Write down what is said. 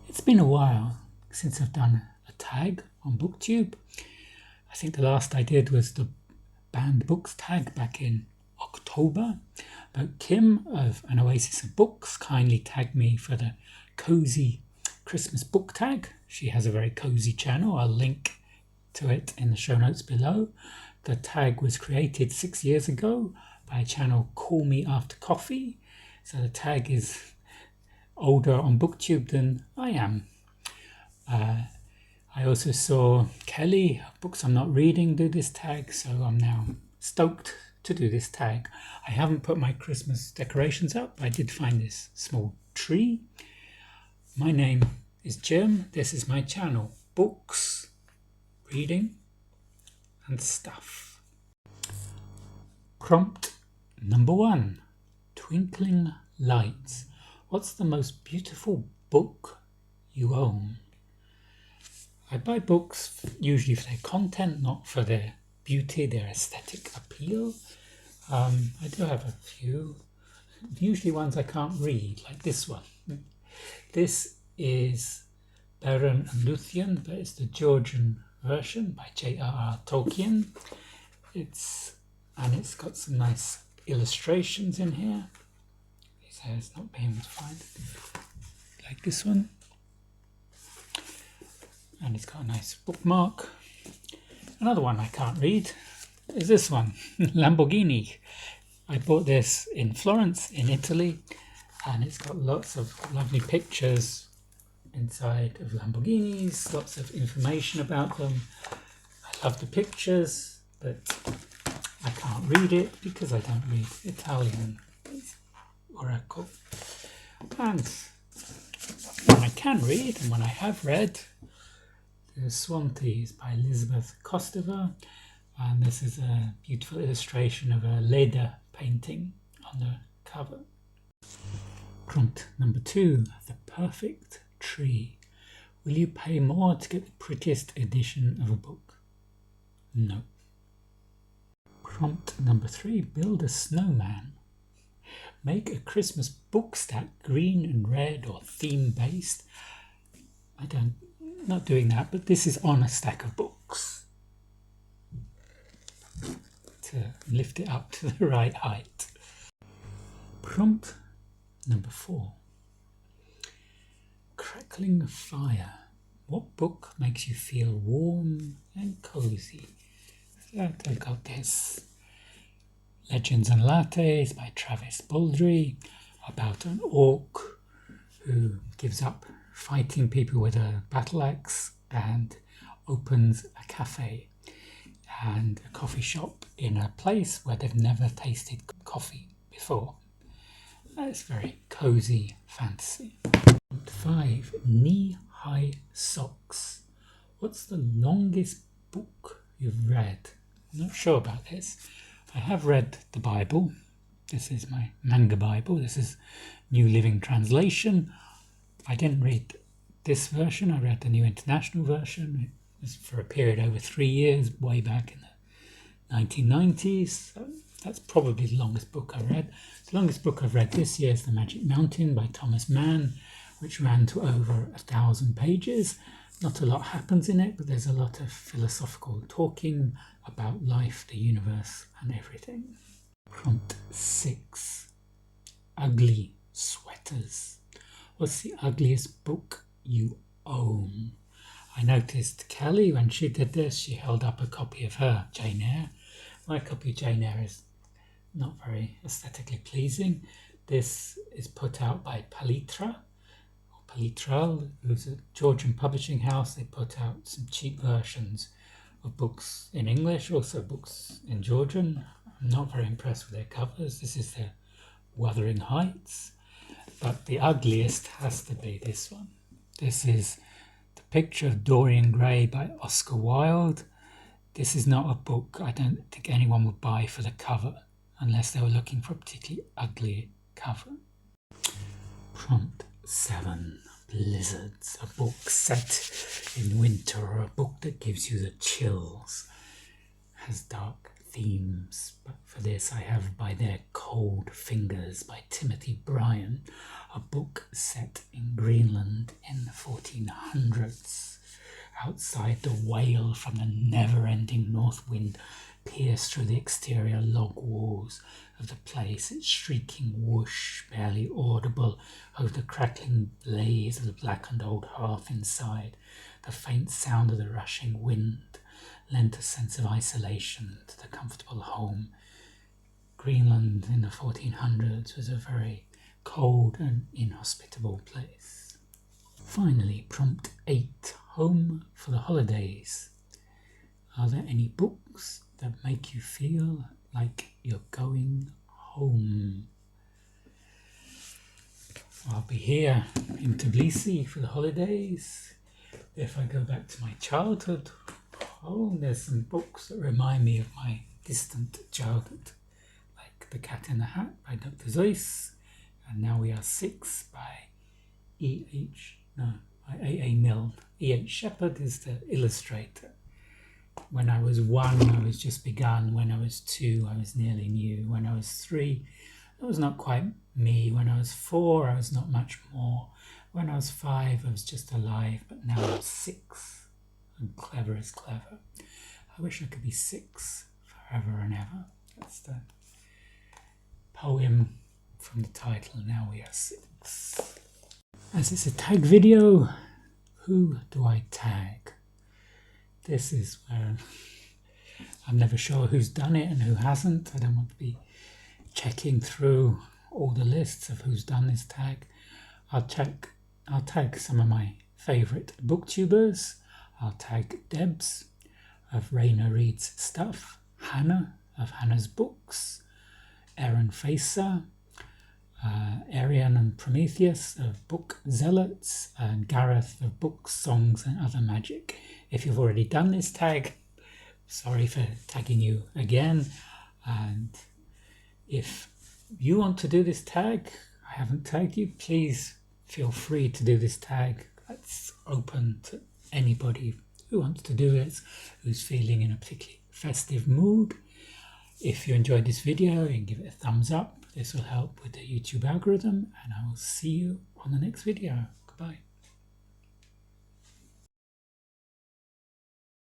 It's been a while since I've done a tag on BookTube. I think the last I did was the banned books tag back in October. But Kim of An Oasis of Books kindly tagged me for the cozy Christmas book tag. She has a very cozy channel. I'll link to it in the show notes below. The tag was created 6 years ago by a channel Call Me After Coffee. So the tag is older on BookTube than I am. I also saw Kelly of Books I'm Not Reading do this tag, so I'm now stoked to do this tag. I haven't put my Christmas decorations up. I did find this small tree. My name is Jim. This is my channel, Books, Reading and Stuff. Prompt number 1, Twinkling Lights. What's the most beautiful book you own? I buy books usually for their content, not for their beauty, their aesthetic appeal. I do have a few, usually ones I can't read, like this one. This is Erion and Prometheus, but it's the Georgian version by J.R.R. Tolkien. It's got some nice illustrations in here. It's not being able to find it. Like this one. And it's got a nice bookmark. Another one I can't read is this one, Lamborghini. I bought this in Florence, in Italy, and it's got lots of lovely pictures inside of Lamborghinis, lots of information about them. I love the pictures, but I can't read it because I don't read Italian. Oracle. And when I can read, and when I have read, the Swan Teas by Elizabeth Kostova, and this is a beautiful illustration of a Leda painting on the cover. Prompt number 2, The Perfect Tree. Will you pay more to get the prettiest edition of a book? No. Prompt number 3, Build a snowman. Make a Christmas book stack green and red or theme based. Not doing that, but this is on a stack of books to lift it up to the right height. Prompt number 4, Crackling Fire. What book makes you feel warm and cozy? I got this. Legends and Lattes by Travis Baldry, about an orc who gives up fighting people with a battle axe and opens a cafe and a coffee shop in a place where they've never tasted coffee before. That's very cozy fantasy. 5, Knee-high socks. What's the longest book you've read? I'm not sure about this. I have read the Bible. This is my manga Bible. This is New Living Translation. I didn't read this version. I read the New International Version. It was for a period over 3 years, way back in the 1990s. So that's probably the longest book I read. The longest book I've read this year is The Magic Mountain by Thomas Mann, which ran to over 1,000 pages. Not a lot happens in it, but there's a lot of philosophical talking about life, the universe, and everything. Prompt 6, Ugly Sweaters. What's the ugliest book you own? I noticed Kelly, when she did this, she held up a copy of her Jane Eyre. My copy of Jane Eyre is not very aesthetically pleasing. This is put out by Palitral, who's a Georgian publishing house. They put out some cheap versions of books in English, also books in Georgian. I'm not very impressed with their covers. This is their Wuthering Heights. But the ugliest has to be this one. This is The Picture of Dorian Gray by Oscar Wilde. This is not a book I don't think anyone would buy for the cover unless they were looking for a particularly ugly cover. Prompt 7, Blizzards. A book set in winter, or a book that gives you the chills. Has dark themes, but for this I have By Their Cold Fingers by Timothy Bryan, a book set in Greenland in the 1400s. Outside, the wail from the never-ending north wind pierced through the exterior log walls of the place, its shrieking whoosh barely audible over the crackling blaze of the blackened old hearth inside. The faint sound of the rushing wind lent a sense of isolation to the comfortable home. Greenland in the 1400s was a very cold and inhospitable place. Finally, prompt 8, home for the holidays. Are there any books that make you feel like you're going home? I'll be here in Tbilisi for the holidays. If I go back to my childhood home, there's some books that remind me of my distant childhood, like The Cat in the Hat by Dr. Seuss, and Now We Are Six by A.A. Milne. E.H. Shepard is the illustrator. When I was 1, I was just begun. When I was 2, I was nearly new. When I was 3, it was not quite me. When I was 4, I was not much more. When I was 5, I was just alive. But now I'm 6, and clever is clever. I wish I could be 6 forever and ever. That's the poem from the title, Now We Are 6. As it's a tag video, who do I tag? This is where I'm never sure who's done it and who hasn't. I don't want to be checking through all the lists of who's done this tag. I'll tag some of my favourite booktubers. I'll tag Debs of Raina Reads Stuff, Hannah of Hannah's Books, Aaron Facer, Erion and Prometheus of Book Zealots, and Gareth of Books, Songs and Other Magic. If you've already done this tag, sorry for tagging you again. And if you want to do this tag, I haven't tagged you, please feel free to do this tag. That's open to anybody who wants to do it, who's feeling in a particularly festive mood. If you enjoyed this video, you can give it a thumbs up. This will help with the YouTube algorithm, and I will see you on the next video. Goodbye.